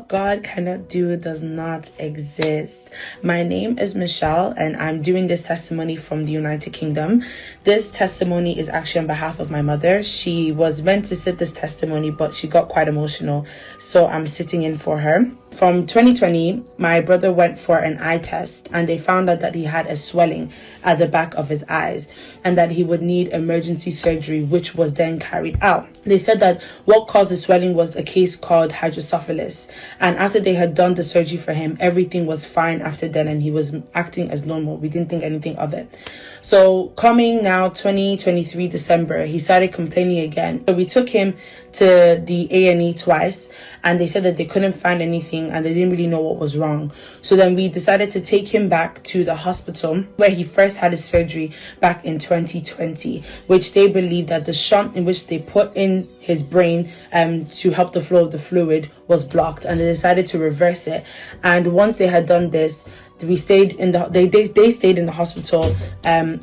What God cannot do does not exist. My name is Michelle, and I'm doing this testimony from the United Kingdom. This testimony is actually on behalf of my mother. She was meant to sit this testimony, but she got quite emotional, so I'm sitting in for her. From 2020, my brother went for an eye test, and they found out that he had a swelling at the back of his eyes and that he would need emergency surgery, which was then carried out. They said that what caused the swelling was a case called hydrocephalus, and after they had done the surgery for him, everything was fine after then, and he was acting as normal. We didn't think anything of it. So coming now 2023 December, he started complaining again. So we took him to the A&E twice, and they said that they couldn't find anything and they didn't really know what was wrong. So then we decided to take him back to the hospital where he first had his surgery back in 2020, which they believe that the shunt in which they put in his brain to help the flow of the fluid was blocked, and they decided to reverse it. And once they had done this, we stayed in the they stayed in the hospital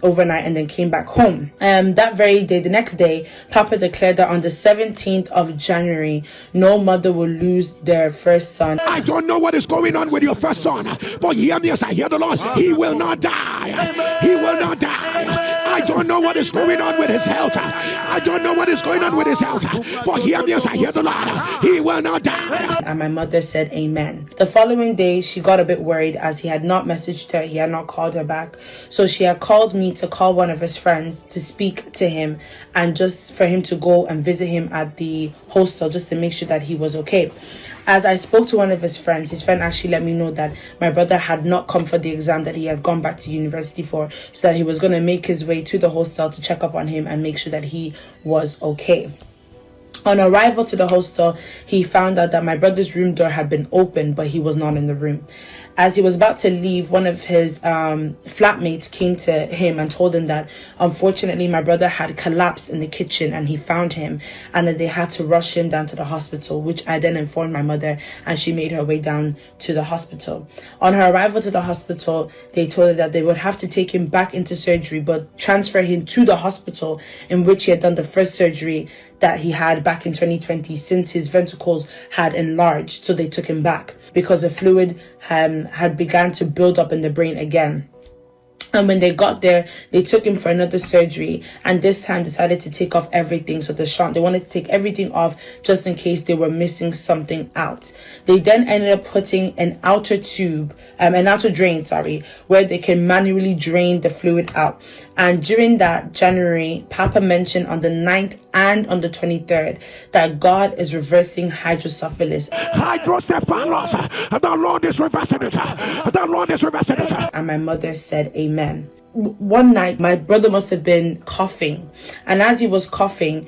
overnight and then came back home. That very day, the next day, Papa declared that on the 17th of January, no mother will lose their first son. I don't know what is going on with your first son, but hear me as I hear the Lord. He will not die. He will not die. I don't know what is going on with his health. I don't know what is going on with his health, but hear me as I hear the Lord. He will not die. And my mother said amen. The following day, she got a bit worried as he had not messaged her, he had not called her back. So she had called me to call one of his friends to speak to him and just for him to go and visit him at the hostel just to make sure that he was okay. As I spoke to one of his friend actually let me know that my brother had not come for the exam that he had gone back to university for, so that he was going to make his way to the hostel to check up on him and make sure that he was okay. On arrival to the hostel, he found out that my brother's room door had been opened, but he was not in the room. As he was about to leave, one of his flatmates came to him and told him that unfortunately my brother had collapsed in the kitchen and he found him, and that they had to rush him down to the hospital, which I then informed my mother, and she made her way down to the hospital. On her arrival to the hospital, they told her that they would have to take him back into surgery but transfer him to the hospital in which he had done the first surgery that he had back in 2020, since his ventricles had enlarged. So they took him back because the fluid had begun to build up in the brain again. And when they got there, they took him for another surgery, and this time decided to take off everything. So the shunt, they wanted to take everything off just in case they were missing something out. They then ended up putting an outer drain, where they can manually drain the fluid out. And during that January, Papa mentioned on the 9th and on the 23rd that God is reversing hydrocephalus. Hydrocephalus, the Lord is reversing it. The Lord is reversing it. And my mother said amen. One night, my brother must have been coughing, and as he was coughing,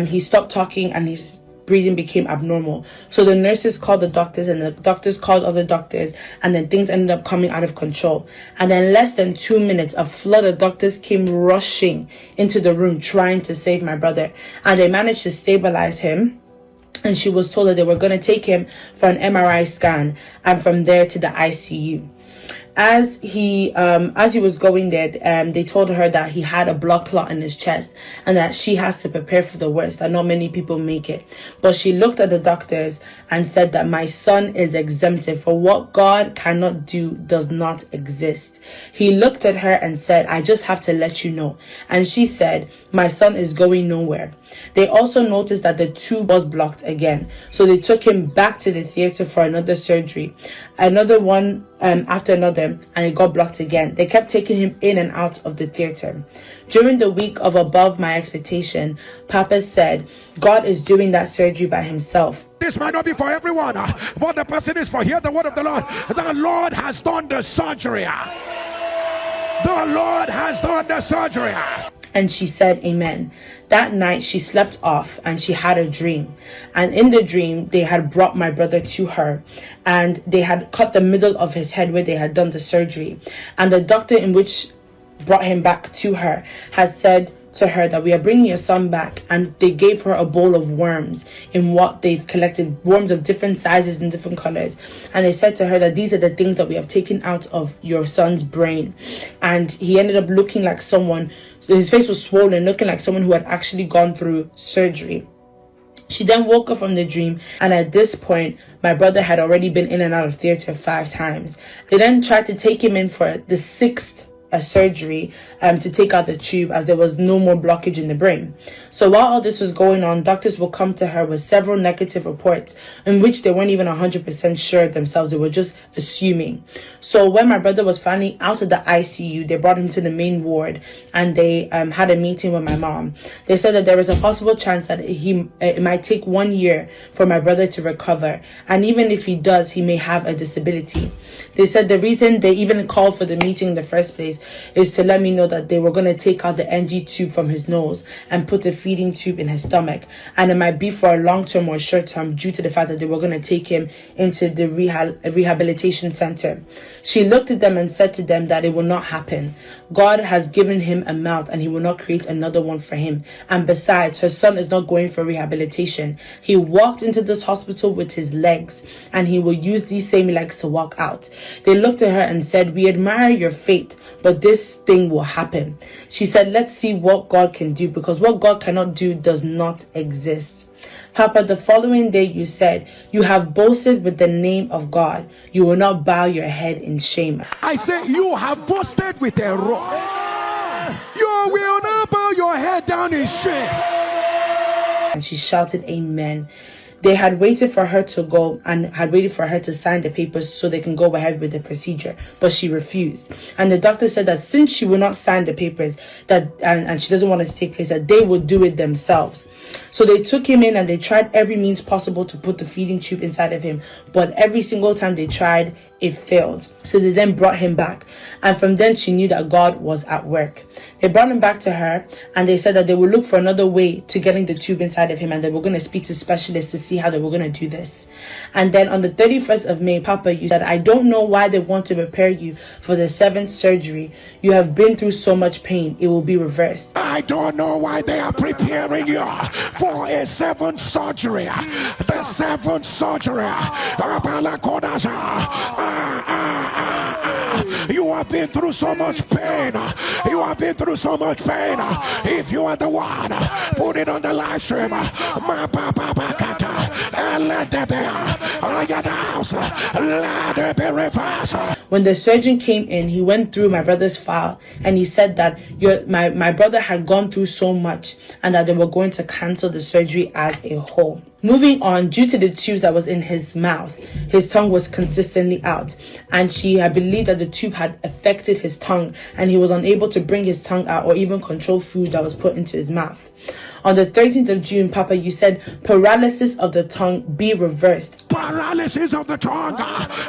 he stopped talking and his breathing became abnormal. So the nurses called the doctors, and the doctors called other doctors, and then things ended up coming out of control. And in less than 2 minutes, a flood of doctors came rushing into the room trying to save my brother, and they managed to stabilize him. And she was told that they were going to take him for an MRI scan, and from there to the ICU. As he was going there, they told her that he had a blood clot in his chest and that she has to prepare for the worst, that not many people make it. But she looked at the doctors and said that my son is exempted, for what God cannot do does not exist. He looked at her and said, I just have to let you know. And she said, my son is going nowhere. They also noticed that the tube was blocked again. So they took him back to the theater for another surgery. Another one after another, and it got blocked again. They kept taking him in and out of the theater. During the week of above my expectation, Papa said, God is doing that surgery by himself. This might not be for everyone, but the person is for. Hear the word of the Lord. The Lord has done the surgery. The Lord has done the surgery. And she said amen. That night she slept off and she had a dream. And in the dream, they had brought my brother to her, and they had cut the middle of his head where they had done the surgery. And the doctor in which brought him back to her had said to her that we are bringing your son back, and they gave her a bowl of worms in what they've collected, worms of different sizes and different colors, and they said to her that these are the things that we have taken out of your son's brain. And he ended up looking like someone, his face was swollen, looking like someone who had actually gone through surgery. She then woke up from the dream, and at this point, my brother had already been in and out of theater 5 times. They then tried to take him in for the 6th surgery to take out the tube, as there was no more blockage in the brain. So while all this was going on, doctors will come to her with several negative reports in which they weren't even 100% sure themselves. They were just assuming. So when my brother was finally out of the ICU, they brought him to the main ward, and they had a meeting with my mom. They said that there is a possible chance that it might take 1 year for my brother to recover, and even if he does, he may have a disability. They said the reason they even called for the meeting in the first place is to let me know that they were going to take out the NG tube from his nose and put a feeding tube in his stomach, and it might be for a long term or short term due to the fact that they were going to take him into the rehabilitation center. She looked at them and said to them that it will not happen. God has given him a mouth, and he will not create another one for him. And besides, her son is not going for rehabilitation. He walked into this hospital with his legs, and he will use these same legs to walk out. They looked at her and said, "We admire your faith, but this thing will happen." She said, "Let's see what God can do, because what God cannot do does not exist." Papa, the following day you said, "You have boasted with the name of God. You will not bow your head in shame." I say, you have boasted with a rock. You will not bow your head down in shame. And she shouted, "Amen." They had waited for her to go and had waited for her to sign the papers so they can go ahead with the procedure, but she refused. And the doctor said that since she will not sign the papers, that and she doesn't want it to take place, that they would do it themselves. So they took him in and they tried every means possible to put the feeding tube inside of him, but every single time they tried, it failed. So they then brought him back, and from then she knew that God was at work. They brought him back to her, and they said that they would look for another way to getting the tube inside of him, and they were going to speak to specialists to see how they were going to do this. And then on the 31st of May, Papa, you said, "I don't know why they want to prepare you for the 7th surgery. You have been through so much pain. It will be reversed." I don't know why they are preparing you for a 7th surgery. The 7th surgery. You have been through so much pain. You have been through so much pain. If you are the one, put it on the live stream. And let there be When the surgeon came in, he went through my brother's file, and he said that my brother had gone through so much, and that they were going to cancel the surgery as a whole. Moving on, due to the tubes that was in his mouth, his tongue was consistently out, and she had believed that the tube had affected his tongue, and he was unable to bring his tongue out or even control food that was put into his mouth. On the 13th of June, Papa, you said, "Paralysis of the tongue be reversed." Paralysis of the tongue,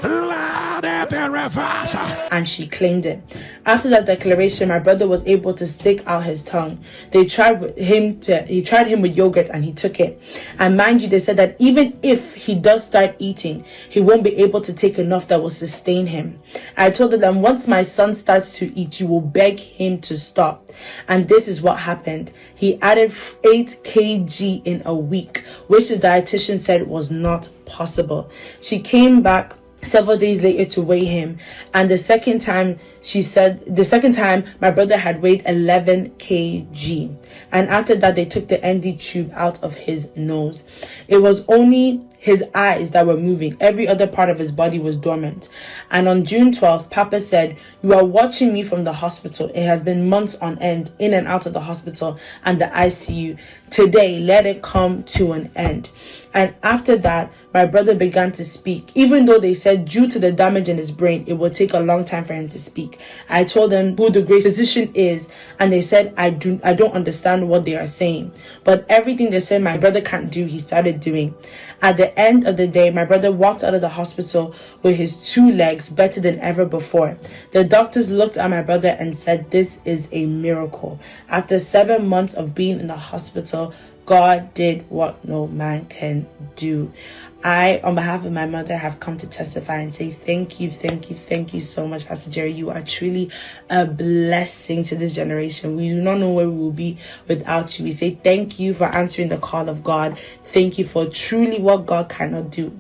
let it be reversed. And she claimed it. After that declaration, my brother was able to stick out his tongue. He tried him with yogurt, and he took it. And mind you, they said that even if he does start eating, he won't be able to take enough that will sustain him. I told them that once my son starts to eat, you will beg him to stop. And this is what happened. He added 8 kg in a week, which the dietitian said was not possible. She came back several days later to weigh him, and the second time my brother had weighed 11 kg, and after that they took the ND tube out of his nose. It was only his eyes that were moving. Every other part of his body was dormant. And on June 12th, Papa said, "You are watching me from the hospital. It has been months on end, in and out of the hospital and the ICU. Today, let it come to an end." And after that, my brother began to speak. Even though they said due to the damage in his brain, it would take a long time for him to speak. I told them who the great physician is, and they said, I don't understand what they are saying. But everything they said my brother can't do, he started doing. At the end of the day, my brother walked out of the hospital with his 2 legs better than ever before. The doctors looked at my brother and said, "This is a miracle." After 7 months of being in the hospital, God did what no man can do. I, on behalf of my mother, have come to testify and say thank you so much, Pastor Jerry. You are truly a blessing to this generation. We do not know where we will be without you. We say thank you for answering the call of God. Thank you for truly what God cannot do.